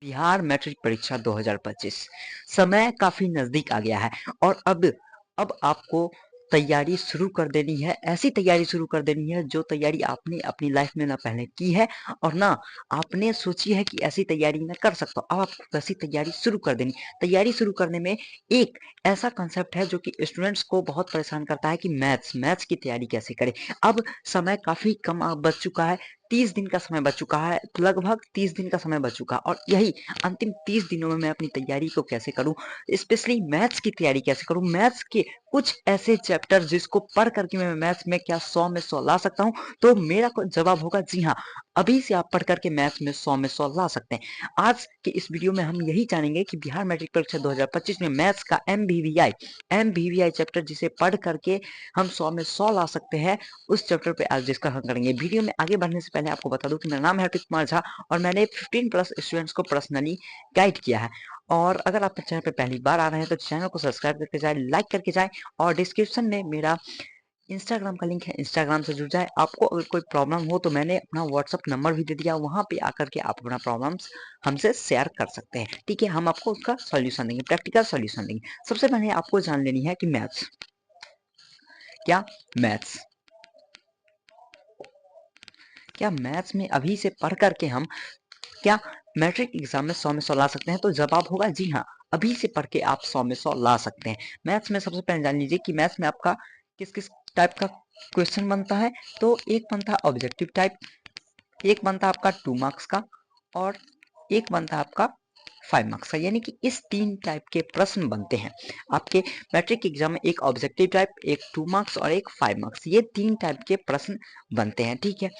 Bihar matric परीक्षा 2025 समय काफी नजदीक आ गया है और अब आपको तैयारी शुरू कर देनी है। ऐसी तैयारी शुरू कर देनी है जो तैयारी आपने अपनी लाइफ में ना पहले की है और ना आपने सोची है कि ऐसी तैयारी मैं कर सकता हूँ। अब आपको वैसी तैयारी शुरू कर देनी। तैयारी शुरू करने में एक ऐसा कंसेप्ट है जो कि स्टूडेंट्स को बहुत परेशान करता है कि मैथ्स की तैयारी कैसे करें। अब समय काफी कम बच चुका है। 30 दिन का समय बच चुका है, लगभग 30 दिन का समय बच चुका है और यही अंतिम 30 दिनों में मैं अपनी तैयारी को कैसे करूं, स्पेशली मैथ्स की तैयारी कैसे करूं, मैथ्स के कुछ ऐसे चैप्टर जिसको पढ़ करके मैं मैथ्स में क्या 100 में 100 ला सकता हूं। तो मेरा जवाब होगा जी हाँ, अभी से आप पढ़ करके मैथ्स में 100 में 100 ला सकते हैं। आज के इस वीडियो में हम यही जानेंगे कि बिहार मैट्रिक परीक्षा 2025 में मैथ्स का एमवीवीआई चैप्टर जिसे पढ़ करके हम 100 में 100 ला सकते हैं, उस चैप्टर पे आज डिस्कशन करेंगे। वीडियो में आगे बढ़ने से पहले आपको बता दूं कि मेरा नाम है हरप्रीत कुमार झा और मैंने 15 प्लस स्टूडेंट्स को पर्सनली गाइड किया है। और अगर आप चैनल पे पहली बार आ रहे हैं तो चैनल को सब्सक्राइब करके जाए, लाइक करके जाए और डिस्क्रिप्शन में मेरा इंस्टाग्राम का लिंक है, इंस्टाग्राम से जुड़ जाए। आपको अगर कोई प्रॉब्लम हो तो मैंने अपना व्हाट्सअप नंबर भी दे दिया, वहां पे आकर के आप अपना प्रॉब्लम्स हमसे शेयर कर सकते हैं। ठीक है, हम आपको उसका सॉल्यूशन देंगे, प्रैक्टिकल सॉल्यूशन देंगे। सबसे पहले आपको जान लेनी है कि मैथ्स क्या मैथ्स में अभी से पढ़ करके हम क्या मैट्रिक एग्जाम में 100 में 100 ला सकते हैं? तो जवाब होगा जी हाँ, अभी से पढ़ के आप 100 में 100 ला सकते हैं। मैथ्स में सबसे पहले जान लीजिए कि मैथ्स में आपका किस किस टाइप का क्वेश्चन बनता है। तो एक बनता है ऑब्जेक्टिव टाइप, एक बनता है आपका 2 मार्क्स का और एक बनता है आपका 5 मार्क्स का। यानी कि इस 3 टाइप के प्रश्न बनते हैं आपके मैट्रिक एग्जाम में। एक ऑब्जेक्टिव टाइप, एक 2 मार्क्स और एक 5 मार्क्स, ये 3 टाइप के प्रश्न बनते हैं। ठीक है,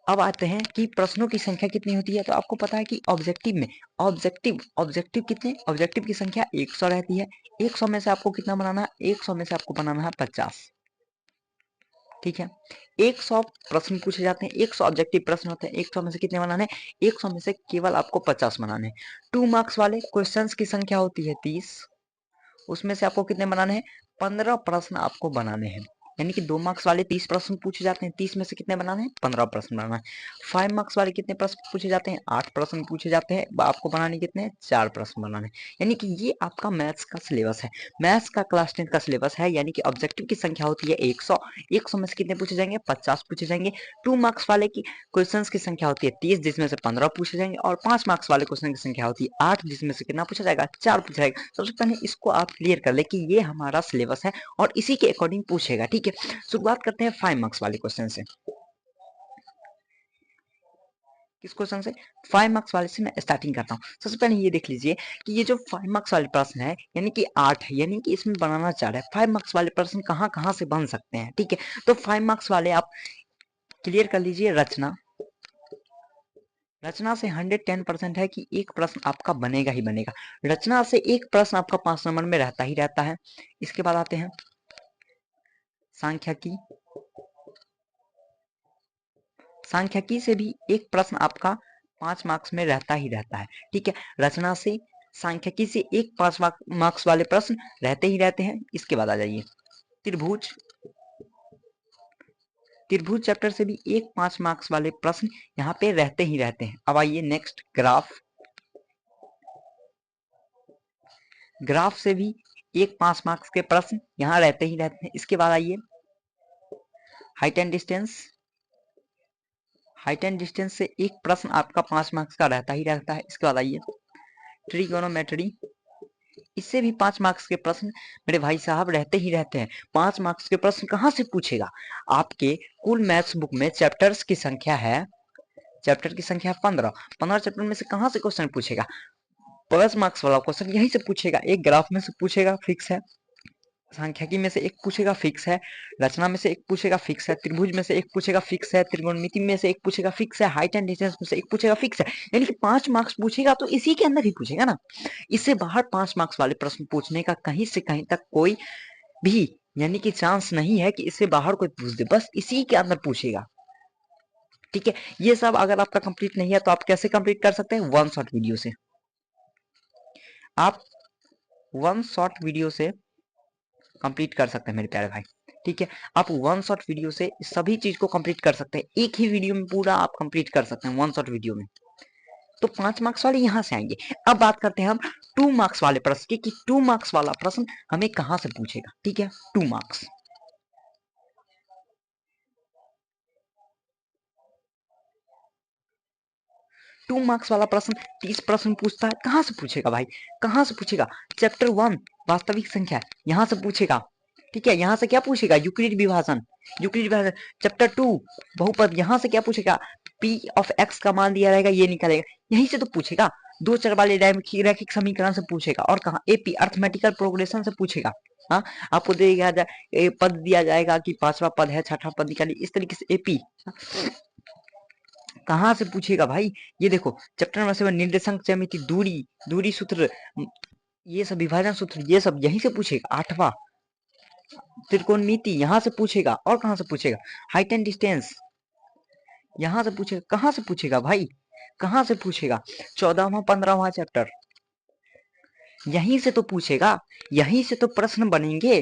अब आते हैं कि प्रश्नों की संख्या कितनी होती है। तो आपको पता है कि ऑब्जेक्टिव में ऑब्जेक्टिव की संख्या 100 रहती है। 100 में से आपको कितना बनाना है? 100 में से आपको बनाना है 50। ठीक है, 100 प्रश्न पूछे जाते हैं, 100 ऑब्जेक्टिव प्रश्न होते हैं। 100 में से कितने बनाने? 100 में से केवल आपको 50 बनाने हैं। 2 मार्क्स वाले क्वेश्चंस की संख्या होती है 30, उसमें से आपको कितने बनाने हैं? 15 प्रश्न आपको बनाने हैं। यानी कि 2 मार्क्स वाले 30 प्रश्न पूछे जाते हैं, 30 में से कितने बनाने हैं? 15 प्रश्न बनाना है। 5 मार्क्स वाले कितने प्रश्न पूछे जाते हैं? 8 प्रश्न पूछे जाते हैं, आपको बनाने कितने हैं? 4 प्रश्न बनाने। यानी कि ये आपका मैथ्स का सिलेबस है, मैथ्स का क्लास 10 का सिलेबस है। यानी कि ऑब्जेक्टिव की संख्या होती है 100, 100 में से कितने पूछे जाएंगे? 50 पूछे जाएंगे। 2 मार्क्स वाले की क्वेश्चंस की संख्या होती है 30, जिसमें से 15 पूछे जाएंगे और 5 मार्क्स वाले क्वेश्चन की संख्या होती है 8, जिसमें से कितना पूछा जाएगा? 4 पूछा जाएगा। सबसे पहले इसको आप क्लियर कर ले कि ये हमारा सिलेबस है और इसी के अकॉर्डिंग पूछेगा। ठीक है, शुरुआत करते हैं 5 मार्क्स वाले क्वेश्चन से। किस क्वेश्चन से? 5 मार्क्स वाले से मैं स्टार्टिंग करता हूँ। सबसे पहले ये देख लीजिए कि ये जो 5 मार्क्स वाले प्रश्न है यानी कि 8 है, यानी कि इसमें बनाना 4 है। 5 मार्क्स वाले प्रश्न कहाँ कहाँ से बन सकते हैं? ठीक है, तो 5 मार्क्स वाले आप क्लियर कर लीजिए। रचना से 110% है कि एक प्रश्न आपका बनेगा ही बनेगा। रचना से एक प्रश्न आपका 5 नंबर में रहता ही रहता है। इसके बाद आते हैं सांख्यिकी। सांख्यिकी से भी एक प्रश्न आपका 5 मार्क्स में रहता ही रहता है। ठीक है, रचना से सांख्यिकी से एक 5 मार्क्स वाले प्रश्न रहते ही रहते हैं। इसके बाद आ जाइए त्रिभुज। त्रिभुज चैप्टर से भी एक 5 मार्क्स वाले प्रश्न यहाँ पे रहते ही रहते हैं। अब आइए नेक्स्ट ग्राफ। ग्राफ से भी एक 5 मार्क्स के प्रश्न यहाँ रहते ही रहते हैं। इसके बाद आइए height and distance. Height and distance से एक प्रश्न आपका 5 मार्क्स का रहता ही रहता है। इसके बाद आइए ट्रिगोनोमेट्री। इससे भी 5 मार्क्स के प्रश्न मेरे भाई साहब रहते ही रहते हैं। 5 मार्क्स के प्रश्न कहाँ से पूछेगा? आपके कुल मैथ्स बुक में चैप्टर्स की संख्या है, चैप्टर की संख्या 15। 15 चैप्टर में से कहाँ से क्वेश्चन पूछेगा? प्लस मार्क्स वाला क्वेश्चन यहीं से पूछेगा। एक ग्राफ में से पूछेगा, फिक्स है। सांख्यिकी में से एक पूछेगा, फिक्स है। रचना में से एक पूछेगा, फिक्स है। त्रिभुज में से एक पूछेगा, फिक्स है। त्रिकोणमिति में से एक पूछेगा, फिक्स है। हाइट एंड डिस्टेंस में से एक पूछेगा, फिक्स है। यानी कि 5 मार्क्स पूछेगा तो इसी के अंदर ही पूछेगा ना। इससे बाहर 5 मार्क्स वाले प्रश्न पूछने का कहीं से कहीं तक कोई भी यानी कि चांस नहीं है कि इससे बाहर कोई पूछ दे, बस इसी के अंदर पूछेगा। ठीक है, ये सब अगर आपका कंप्लीट नहीं है तो आप कैसे कंप्लीट कर सकते हैं? वन शॉट वीडियो से। आप वन शॉट वीडियो से कंप्लीट कर सकते हैं मेरे प्यारे भाई। ठीक है, आप वन शॉट वीडियो से सभी चीज को कंप्लीट कर सकते हैं। एक ही वीडियो में पूरा आप कंप्लीट कर सकते हैं वन शॉट वीडियो में। तो 5 मार्क्स वाले यहाँ से आएंगे। अब बात करते हैं हम 2 मार्क्स वाले प्रश्न की, कि 2 मार्क्स वाला प्रश्न हमें कहाँ से पूछेगा। ठीक है, 2 मार्क्स, 2 मार्क्स वाला प्रश्न 30 प्रश्न पूछता है। कहाँ से पूछेगा भाई, कहाँ से पूछेगा? चैप्टर 1 वास्तविक संख्या यहाँ से पूछेगा। ठीक है, यहाँ से क्या पूछेगा? यूक्लिड विभाजन, यूक्लिड विभाजन। चैप्टर 2 बहुपद, यहाँ से क्या पूछेगा? पी ऑफ एक्स का मान दिया रहेगा, ये निकालेगा, यहीं से तो पूछेगा। दो चर वाले रैखिक समीकरण से पूछेगा। और कहाँ? एपी अर्थमेटिकल प्रोग्रेशन से पूछेगा। हाँ, आपको दिया जाए पद दिया जाएगा कि 5वां पद है, 6वां पद निकालिए, इस तरीके से एपी कहाँ से पूछेगा भाई? ये देखो चैप्टर नंबर 7 निर्देशांक ज्यामिति, दूरी, दूरी सूत्र, ये सब विभाजन सूत्र, ये सब यहीं से पूछेगा। 8वां त्रिकोणमिति यहाँ से पूछेगा। और कहाँ से पूछेगा? हाइट एंड डिस्टेंस यहाँ से पूछेगा। कहाँ से पूछेगा भाई, कहाँ से पूछेगा? 14वां 15वां चैप्टर यहीं से तो पूछेगा, यहीं से तो प्रश्न बनेंगे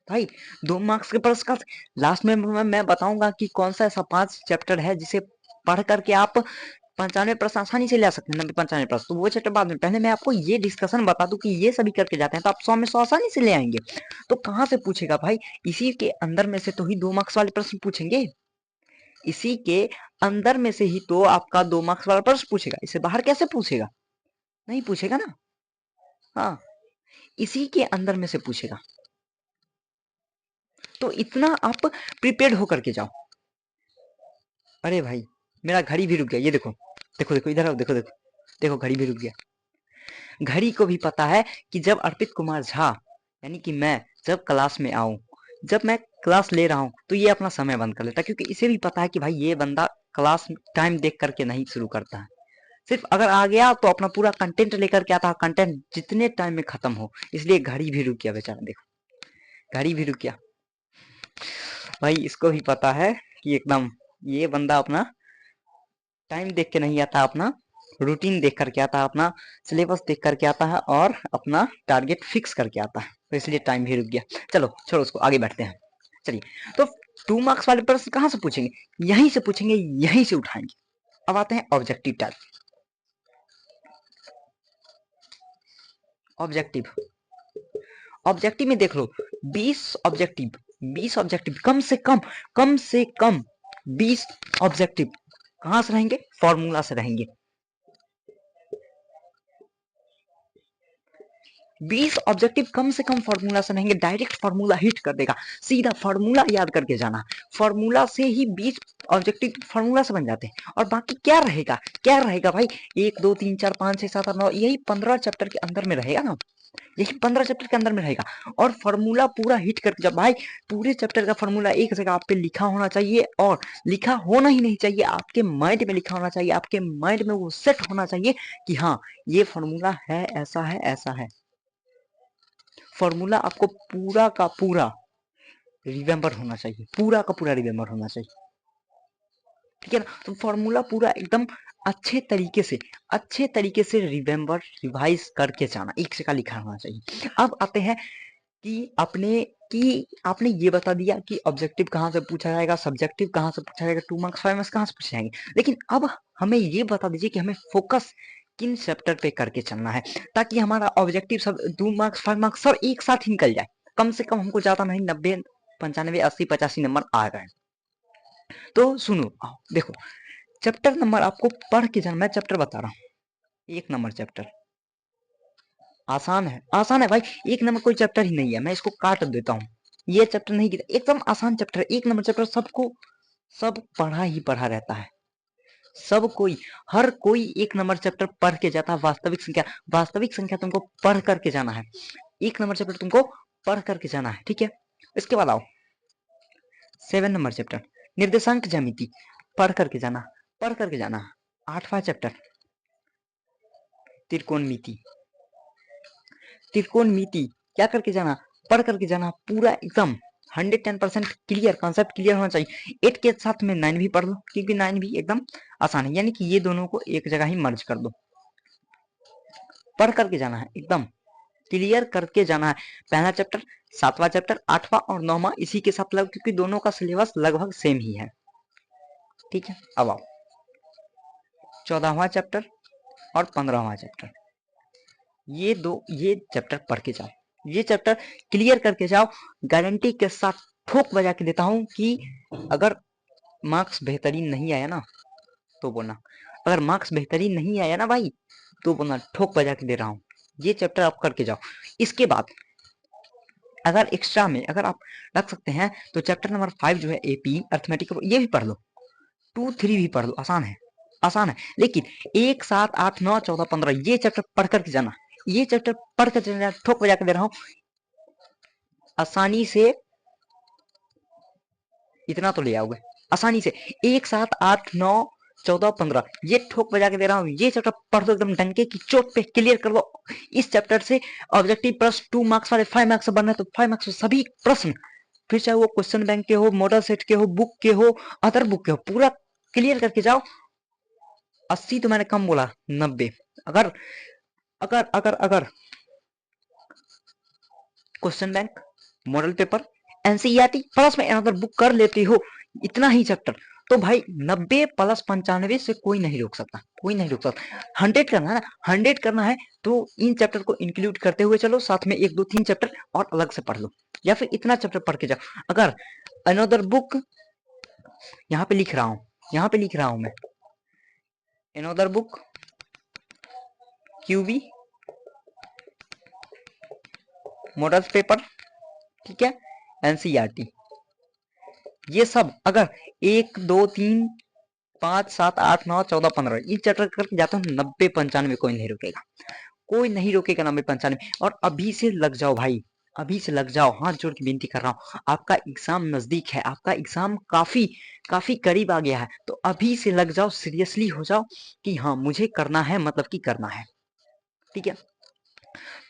भाई। 2 मार्क्स के प्रश्न का लास्ट में मैं बताऊंगा कि कौन सा ऐसा 5 चैप्टर है जिसे पढ़ करके आप 95 प्रश्न आसानी से ले सकते हैं, 90-95 प्रश्न। तो वो चैप्टर बाद में, पहले मैं आपको ये डिस्कशन बता दूं कि ये सभी करके जाते हैं तो आप 100 में 100 आसानी से ले आएंगे। तो कहाँ से पूछेगा भाई? इसी के अंदर में से तो ही 2 मार्क्स वाले प्रश्न पूछेंगे, इसी के अंदर में से ही तो आपका 2 मार्क्स वाला प्रश्न पूछेगा। इससे बाहर कैसे पूछेगा? नहीं पूछेगा ना। हाँ, इसी के अंदर में से पूछेगा। तो इतना आप प्रिपेयर्ड होकर के जाओ। अरे भाई मेरा घड़ी भी रुक गया, ये देखो देखो देखो, इधर आओ, देखो देखो देखो, घड़ी भी रुक गया। घड़ी को भी पता है कि जब अर्पित कुमार झा यानी कि मैं जब क्लास में आऊं, जब मैं क्लास ले रहा हूं, तो ये अपना समय बंद कर लेता है, क्योंकि इसे भी पता है कि भाई ये बंदा क्लास टाइम देख करके नहीं शुरू करता है। सिर्फ अगर आ गया तो अपना पूरा कंटेंट लेकर के आता है, कंटेंट जितने टाइम में खत्म हो। इसलिए घड़ी भी रुक गया बेचारा, देखो घड़ी भी रुक गया। भाई इसको भी पता है कि एकदम ये बंदा अपना टाइम देख के नहीं आता, अपना रूटीन देख करके आता है, अपना सिलेबस देख करके आता है और अपना टारगेट फिक्स करके आता है। तो इसलिए टाइम भी रुक गया। चलो छोड़ो उसको, आगे बढ़ते हैं। चलिए, तो 2 मार्क्स वाले प्रश्न कहाँ से पूछेंगे? यहीं से पूछेंगे, यहीं से उठाएंगे। अब आते हैं ऑब्जेक्टिव टाइप। ऑब्जेक्टिव, ऑब्जेक्टिव में देख लो 20 ऑब्जेक्टिव, 20 ऑब्जेक्टिव, कम से कम, कम से कम 20 ऑब्जेक्टिव कहां से रहेंगे? फॉर्मूला से रहेंगे। 20 ऑब्जेक्टिव कम से कम फॉर्मूला से रहेंगे। डायरेक्ट फॉर्मूला हिट कर देगा, सीधा फॉर्मूला याद करके जाना। फॉर्मूला से ही 20 ऑब्जेक्टिव फॉर्मूला से बन जाते हैं। और बाकी क्या रहेगा? क्या रहेगा भाई? 1 2 3 4 5 6 7 8 9, यही 15 चैप्टर के अंदर में रहेगा ना, यही 15 चैप्टर के अंदर में रहेगा। और फॉर्मूला पूरा हिट करके, जब भाई पूरे चैप्टर का फॉर्मूला एक जगह आप पे लिखा होना चाहिए, और लिखा होना ही नहीं चाहिए, आपके माइंड में लिखा होना चाहिए, आपके माइंड में वो सेट होना चाहिए कि हाँ ये फॉर्मूला है, ऐसा है, ऐसा है। फॉर्मूला आपको पूरा का पूरा रिमेम्बर होना चाहिए, पूरा का पूरा रिमेम्बर होना चाहिए। ठीक है ना? तो फॉर्मूला पूरा एकदम अच्छे तरीके से रिमेम्बर, रिवाइज करके जाना, एक जगह लिखा होना चाहिए। अब आते हैं कि आपने ये बता दिया कि ऑब्जेक्टिव कहाँ से पूछा जाएगा, सब्जेक्टिव कहाँ से पूछा जाएगा, 2 मार्क्स 5 मार्क्स कहाँ से पूछे जाएंगे। लेकिन अब हमें ये बता दीजिए कि हमें फोकस किन चैप्टर पे करके चलना है, ताकि हमारा ऑब्जेक्टिव सब 2 मार्क्स 5 मार्क्स सब एक साथ ही निकल जाए। कम से कम हमको ज्यादा नहीं, 90 95 80 85 नंबर आ गए। तो सुनो, देखो चैप्टर नंबर आपको पढ़ के जाना। मैं चैप्टर बता रहा हूँ, 1 नंबर चैप्टर आसान है, आसान है भाई। 1 नंबर कोई चैप्टर ही नहीं है, मैं इसको काट देता हूँ। ये चैप्टर नहीं, एकदम आसान चैप्टर है। 1 नंबर चैप्टर सबको सब पढ़ा ही पढ़ा रहता है। सब कोई, हर कोई 1 नंबर चैप्टर पढ़ के जाता है। वास्तविक संख्या, वास्तविक संख्या तुमको पढ़ करके जाना है। 1 नंबर चैप्टर तुमको पढ़ करके जाना है। ठीक है, इसके बाद आओ 7 नंबर चैप्टर निर्देशांक ज्यामिति, पढ़ करके जाना, पढ़ करके जाना। 8वां चैप्टर त्रिकोणमिति, त्रिकोणमिति क्या करके जाना? पढ़ करके जाना, पूरा एकदम 110% क्लियर, कॉन्सेप्ट क्लियर होना चाहिए। 8 के साथ में 9 भी पढ़ लो, क्योंकि 9 भी एकदम आसान है, यानी कि ये दोनों को एक जगह ही मर्ज कर दो। पढ़ करके जाना है, एकदम क्लियर करके जाना है। पहला चैप्टर, 7वां चैप्टर, 8वां और 9वां इसी के साथ लग, क्योंकि दोनों का सिलेबस लगभग सेम ही है। ठीक है, अब आओ 14वां चैप्टर और 15वां चैप्टर, ये चैप्टर पढ़ के जाओ, ये चैप्टर क्लियर करके जाओ। गारंटी के साथ ठोक बजा के देता हूं कि अगर मार्क्स बेहतरीन नहीं आया ना तो बोलना, अगर मार्क्स बेहतरीन नहीं आया ना भाई तो बोलना, ठोक बजा के दे रहा हूँ। ये चैप्टर आप करके जाओ। इसके बाद अगर एक्स्ट्रा में अगर आप रख सकते हैं तो चैप्टर नंबर 5 जो है एपी अर्थमेटिक, ये भी पढ़ लो, 2, 3 भी पढ़ लो, आसान है, आसान है। लेकिन 1, 7, 8, 9, 14, 15 ये चैप्टर पढ़ करके जाना, ये चैप्टर पढ़ कर जाना, ठोक बजा के दे रहा हूँ। आसानी से इतना तो ले आओगे, आसानी से 1, 7, 8, 9, 14, 15 ये ठोक बजा के दे रहा हूँ। ये चैप्टर पढ़ दो एकदम डंके की चोट पे, क्लियर कर दो। इस चैप्टर से ऑब्जेक्टिव प्लस 2 मार्क्स वाले 5 मार्क्स बनना है तो 5 मार्क्स सभी प्रश्न, फिर चाहे वो क्वेश्चन बैंक के हो, मॉडल सेट के हो, बुक के हो, अदर बुक के हो, पूरा क्लियर करके जाओ। 80 तो मैंने कम बोला, 90। अगर अगर अगर अगर question bank, model paper, NCERT plus में अनदर बुक कर लेती हो इतना ही चैप्टर, तो भाई 90 प्लस 95 से कोई नहीं रोक सकता, कोई नहीं रोक सकता। 100 करना है ना, 100 करना है तो इन चैप्टर को इंक्लूड करते हुए चलो, साथ में 1, 2, 3 चैप्टर और अलग से पढ़ लो, या फिर इतना चैप्टर पढ़ के जाओ। अगर अनदर बुक यहाँ पे लिख रहा हूँ, यहाँ पे लिख रहा हूँ मैं, another book QB model paper, ठीक है, एनसीईआरटी, ये सब अगर 1, 2, 3, 5, 7, 8, 9, 14, 15 ये चैप्टर करके जाता हूँ, 90, 95 कोई नहीं रुकेगा, कोई नहीं रोकेगा 90, 95। और अभी से लग जाओ भाई, अभी से लग जाओ, हाथ जोड़ के विनती कर रहा हूँ। आपका एग्जाम नजदीक है, आपका एग्जाम काफी काफी करीब आ गया है, तो अभी से लग जाओ, सीरियसली हो जाओ कि हाँ मुझे करना है, मतलब कि करना है, ठीक है।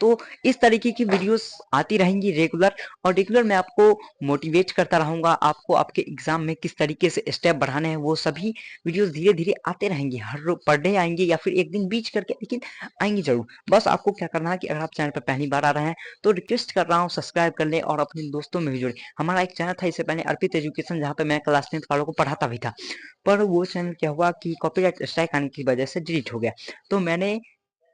तो इस तरीके की वीडियोस आती रहेंगी रेगुलर, और रेगुलर मैं आपको मोटिवेट करता रहूंगा, आपको आपके एग्जाम में किस तरीके से स्टेप बढ़ाने हैं वो सभी वीडियोस धीरे धीरे आते रहेंगे, हर रोज पर डे आएंगे या फिर एक दिन बीच करके, लेकिन आएंगे जरूर। बस आपको क्या करना है कि अगर आप चैनल पर पहली बार आ रहे हैं तो रिक्वेस्ट कर रहा हूँ सब्सक्राइब कर लें और अपने दोस्तों में भी जोड़ें। हमारा एक चैनल था इससे पहले अर्पित एजुकेशन, जहाँ पे मैं क्लास 10th वालों को पढ़ाता भी था, पर वो चैनल क्या हुआ कि कॉपीराइट स्ट्राइक आने की वजह से डिलीट हो गया। तो मैंने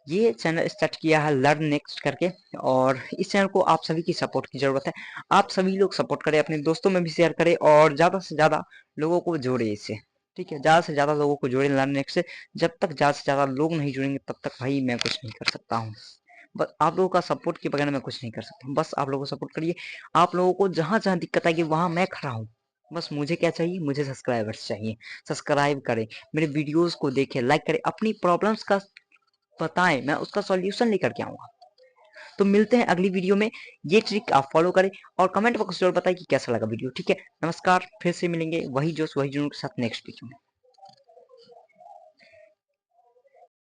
ये चैनल स्टार्ट किया है लर्न नेक्स्ट करके, और इस चैनल को आप सभी की सपोर्ट की जरूरत है। आप सभी लोग सपोर्ट करें, अपने दोस्तों में भी शेयर करें और ज्यादा से ज्यादा लोगों को जोड़े इससे, ठीक है, ज्यादा से ज्यादा लोगों को जोड़े लर्न नेक्स्ट से। जब तक ज्यादा से ज्यादा लोग नहीं जुड़ेंगे तब तक भाई मैं कुछ नहीं कर सकता हूँ। बस आप लोगों का सपोर्ट के बगैर मैं कुछ नहीं कर सकता, बस आप लोगों को सपोर्ट करिए। आप लोगों को जहां जहां दिक्कत आएगी वहां मैं खड़ा हूँ। बस मुझे क्या चाहिए, मुझे सब्सक्राइबर्स चाहिए। सब्सक्राइब करें, मेरे वीडियोस को देखें, लाइक करें, अपनी प्रॉब्लम्स का बताएं, मैं उसका सॉल्यूशन लेकर के आऊंगा। तो मिलते हैं अगली वीडियो में, ये ट्रिक आप फॉलो करें और कमेंट बॉक्स जरूर बताएं कि कैसा लगा वीडियो, ठीक है। नमस्कार, फिर से मिलेंगे वही जोश वही जुनून के साथ नेक्स्ट वीडियो में।